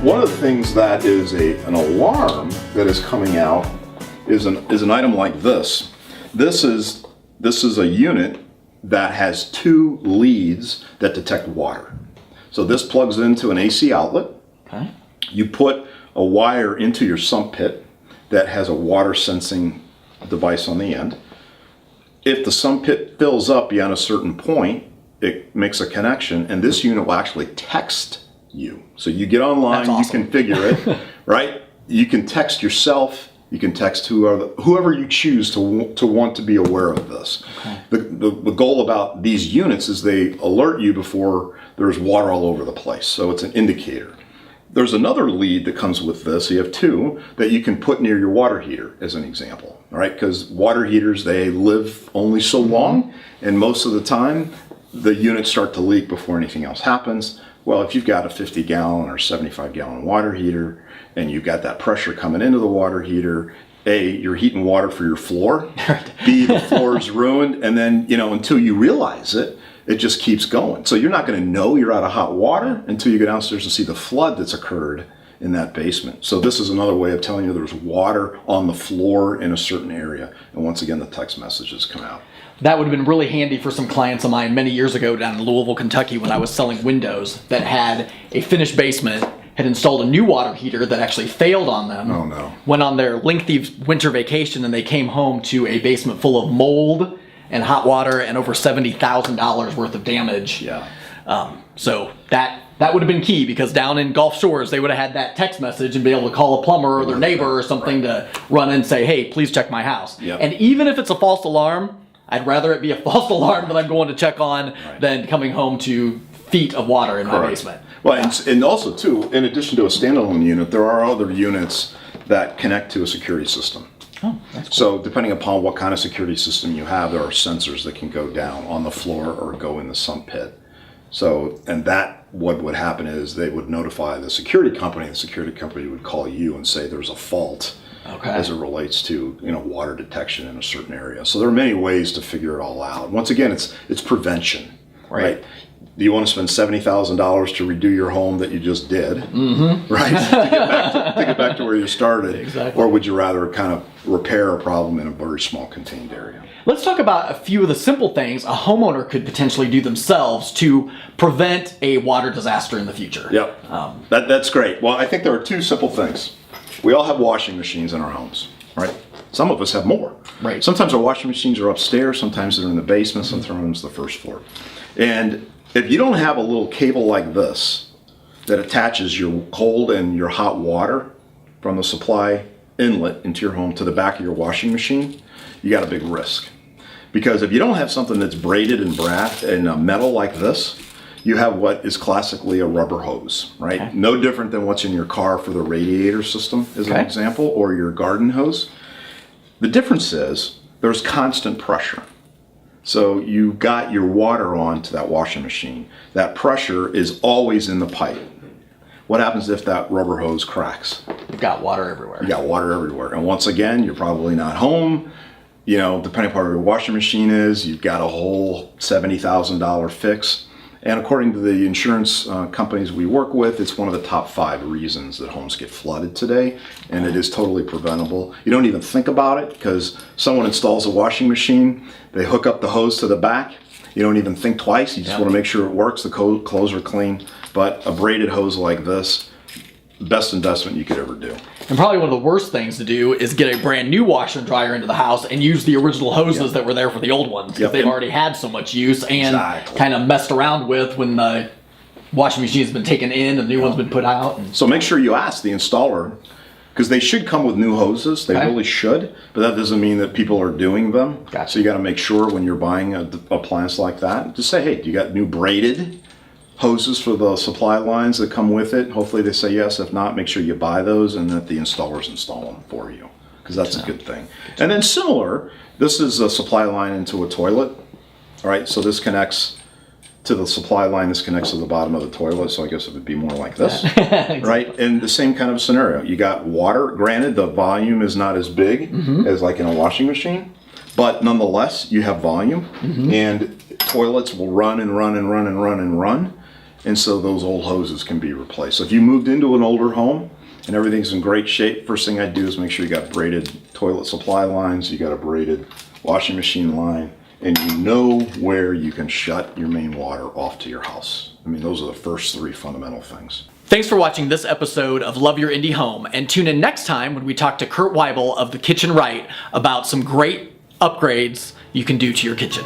One of the things that is an alarm that is coming out is an item like this. This is a unit that has two leads that detect water. So this plugs into an AC outlet. Okay. You put a wire into your sump pit that has a water sensing device on the end. If the sump pit fills up beyond a certain point, it makes a connection, and this unit will actually text you. So you get online, That's awesome. you configure it, right? You can text yourself, you can text whoever you choose to want to be aware of this. Okay. The goal about these units is they alert you before there's water all over the place. So it's an indicator. There's another lead that comes with this. You have two that you can put near your water heater as an example, all right? Because water heaters, they live only so long, and most of the time the units start to leak before anything else happens. Well, if you've got a 50-gallon or 75-gallon water heater and you've got that pressure coming into the water heater, A, you're heating water for your floor, B, the floor is ruined, and then, until you realize it, it just keeps going. So you're not going to know you're out of hot water until you go downstairs and see the flood that's occurred in that basement. So this is another way of telling you there's water on the floor in a certain area. And once again, the text messages come out. That would have been really handy for some clients of mine many years ago down in Louisville, Kentucky, when I was selling windows that had a finished basement, had installed a new water heater that actually failed on them. Oh no. Went on their lengthy winter vacation and they came home to a basement full of mold and hot water and over $70,000 worth of damage. Yeah. So that would have been key, because down in Gulf Shores, they would have had that text message and be able to call a plumber or their neighbor or something to run in and say, hey, please check my house. Yep. And even if it's a false alarm, I'd rather it be a false alarm that I'm going to check on than coming home to feet of water in my basement. Well, and also too, in addition to a standalone unit, there are other units that connect to a security system. Oh, that's cool. So depending upon what kind of security system you have, there are sensors that can go down on the floor or go in the sump pit. So, and what would happen is they would notify the security company. The security company would call you and say there's a fault as it relates to water detection in a certain area. So there are many ways to figure it all out. Once again, it's prevention, right? Do you want to spend $70,000 to redo your home that you just did, right? to get back to where you started, Exactly. Or would you rather kind of repair a problem in a very small contained area? Let's talk about a few of the simple things a homeowner could potentially do themselves to prevent a water disaster in the future. Yep. That's great. Well, I think there are two simple things. We all have washing machines in our homes, right? Some of us have more. Right. Sometimes our washing machines are upstairs, sometimes they're in the basement, sometimes the first floor. And if you don't have a little cable like this that attaches your cold and your hot water from the supply inlet into your home to the back of your washing machine, you got a big risk. Because if you don't have something that's braided and metal like this, you have what is classically a rubber hose, right? Okay. No different than what's in your car for the radiator system, as an example, or your garden hose. The difference is there's constant pressure. So you got your water onto that washing machine. That pressure is always in the pipe. What happens if that rubber hose cracks? You've got water everywhere. You got water everywhere. And once again, you're probably not home. Depending upon where your washing machine is, you've got a whole $70,000 fix. And according to the insurance companies we work with, it's one of the top 5 reasons that homes get flooded today, and it is totally preventable. You don't even think about it, because someone installs a washing machine, they hook up the hose to the back, you don't even think twice, you just want to make sure it works, the clothes are clean. But a braided hose like this, best investment you could ever do. And probably one of the worst things to do is get a brand new washer and dryer into the house and use the original hoses that were there for the old ones, because they've already had so much use and kind of messed around with when the washing machine has been taken in and the new one's been put out. So make sure you ask the installer, because they should come with new hoses. They really should, but that doesn't mean that people are doing them. Gotcha. So you got to make sure when you're buying an appliance like that, just say, hey, do you got new braided hoses for the supply lines that come with it? Hopefully they say yes. If not, make sure you buy those and that the installers install them for you, because that's a good thing. And then similar, this is a supply line into a toilet. All right, so this connects to the supply line, this connects to the bottom of the toilet, so I guess it would be more like this. Exactly. Right? And the same kind of scenario. You got water. Granted, the volume is not as big as like in a washing machine, but nonetheless, you have volume, and toilets will run and run and run and run and run. And so those old hoses can be replaced. So if you moved into an older home and everything's in great shape, first thing I'd do is make sure you got braided toilet supply lines, you got a braided washing machine line, and you know where you can shut your main water off to your house. I mean, those are the first 3 fundamental things. Thanks for watching this episode of Love Your Indie Home, and tune in next time when we talk to Kurt Weibel of The Kitchen Right about some great upgrades you can do to your kitchen.